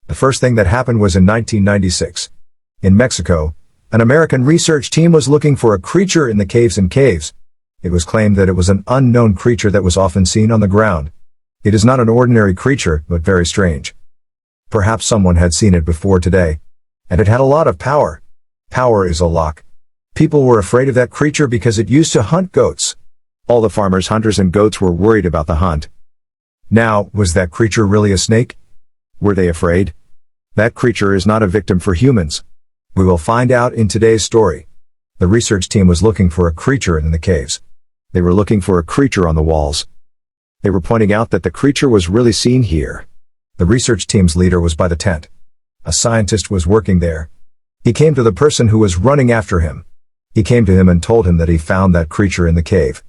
The first thing that happened was in 1996. In Mexico, an American research team was looking for a creature in the caves. It was claimed that it was an unknown creature that was often seen on the ground. It is not an ordinary creature, but very strange. Perhaps someone had seen it before today. And it had a lot of power. Power is a lock. People were afraid of that creature because it used to hunt goats. All the farmers, hunters, and goats were worried about the hunt. Now, was that creature really a snake? Were they afraid? That creature is not a victim for humans. We will find out in today's story. The research team was looking for a creature in the caves. They were looking for a creature on the walls. They were pointing out that the creature was really seen here. The research team's leader was by the tent. A scientist was working there. He came to the person who was running after him. He came to him and told him that he found that creature in the cave.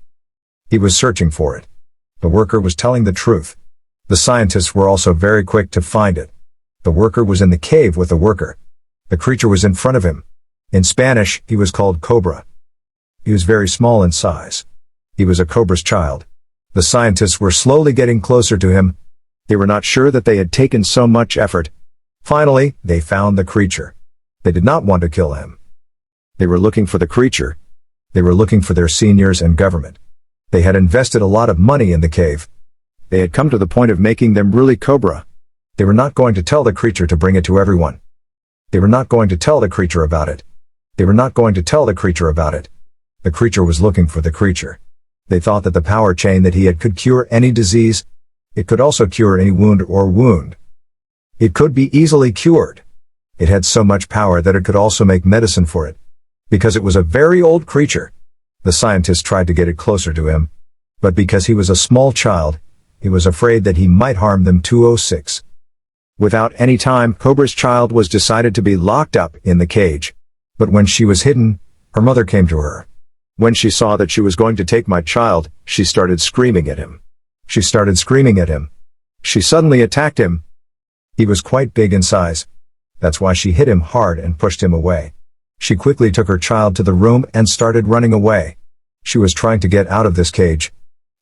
He was searching for it. The worker was telling the truth. The scientists were also very quick to find it. The worker was in the cave with the worker. The creature was in front of him. In Spanish, he was called Cobra. He was very small in size. He was a cobra's child. The scientists were slowly getting closer to him. They were not sure that they had taken so much effort. Finally, they found the creature. They did not want to kill him. They were looking for the creature. They were looking for their seniors and government. They had invested a lot of money in the cave. They had come to the point of making them really cobra. They were not going to tell the creature to bring it to everyone. They were not going to tell the creature about it. They were not going to tell the creature about it. The creature was looking for the creature. They thought that the power chain that he had could cure any disease. It could also cure any wound. It could be easily cured. It had so much power that it could also make medicine for it. Because it was a very old creature. The scientist tried to get it closer to him. But because he was a small child, he was afraid that he might harm them. 206. Without any time, Cobra's child was decided to be locked up in the cage. But when she was hidden, her mother came to her. When she saw that she was going to take my child, she started screaming at him. She started screaming at him. She suddenly attacked him. He was quite big in size. That's why she hit him hard and pushed him away. She quickly took her child to the room and started running away. She was trying to get out of this cage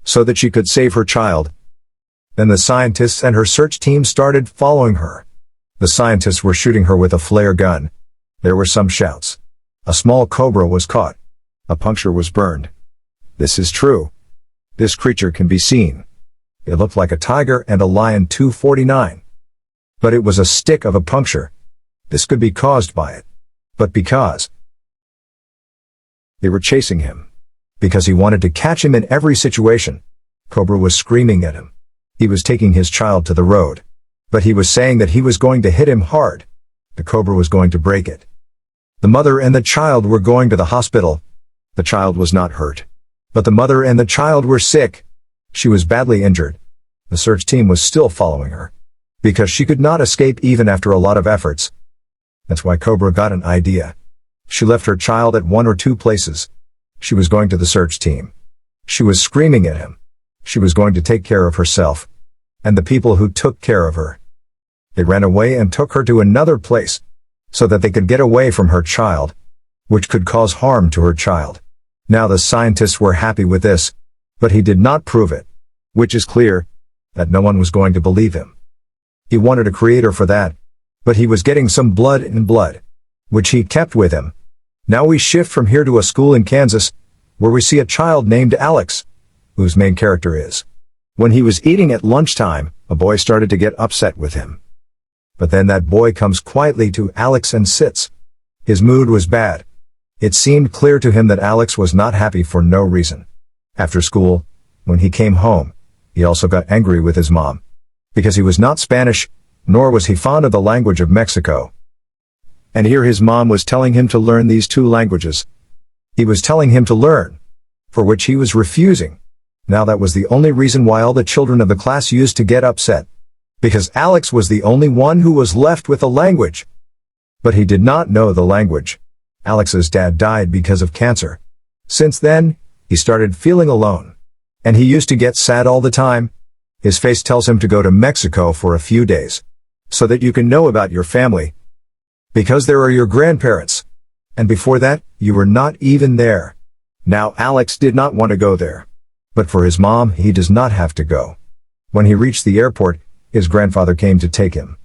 so that she could save her child. Then the scientists and her search team started following her. The scientists were shooting her with a flare gun. There were some shouts. A small cobra was caught. A puncture was burned. This is true. This creature can be seen. It looked like a tiger and a lion. 249. But it was a stick of a puncture. This could be caused by it. But because they were chasing him. Because he wanted to catch him in every situation. Cobra was screaming at him. He was taking his child to the road. But he was saying that he was going to hit him hard. The cobra was going to break it. The mother and the child were going to the hospital. The child was not hurt. But the mother and the child were sick. She was badly injured. The search team was still following her. Because she could not escape even after a lot of efforts. That's why Cobra got an idea. She left her child at 1 or 2 places. She was going to the search team. She was screaming at him. She was going to take care of herself. And the people who took care of her. They ran away and took her to another place. So that they could get away from her child. Which could cause harm to her child. Now the scientists were happy with this. But he did not prove it. Which is clear. That no one was going to believe him. He wanted a creator for that. But he was getting some blood in blood. Which he kept with him. Now we shift from here to a school in Kansas. Where we see a child named Alex. Whose main character is. When he was eating at lunchtime, a boy started to get upset with him. But then that boy comes quietly to Alex and sits. His mood was bad. It seemed clear to him that Alex was not happy for no reason. After school, when he came home, he also got angry with his mom. Because he was not Spanish, nor was he fond of the language of Mexico. And here his mom was telling him to learn these 2 languages. He was telling him to learn, for which he was refusing. Now that was the only reason why all the children of the class used to get upset. Because Alex was the only one who was left with a language. But he did not know the language. Alex's dad died because of cancer. Since then, he started feeling alone. And he used to get sad all the time. His face tells him to go to Mexico for a few days. So that you can know about your family. Because there are your grandparents. And before that, you were not even there. Now Alex did not want to go there. But for his mom, he does not have to go. When he reached the airport, his grandfather came to take him.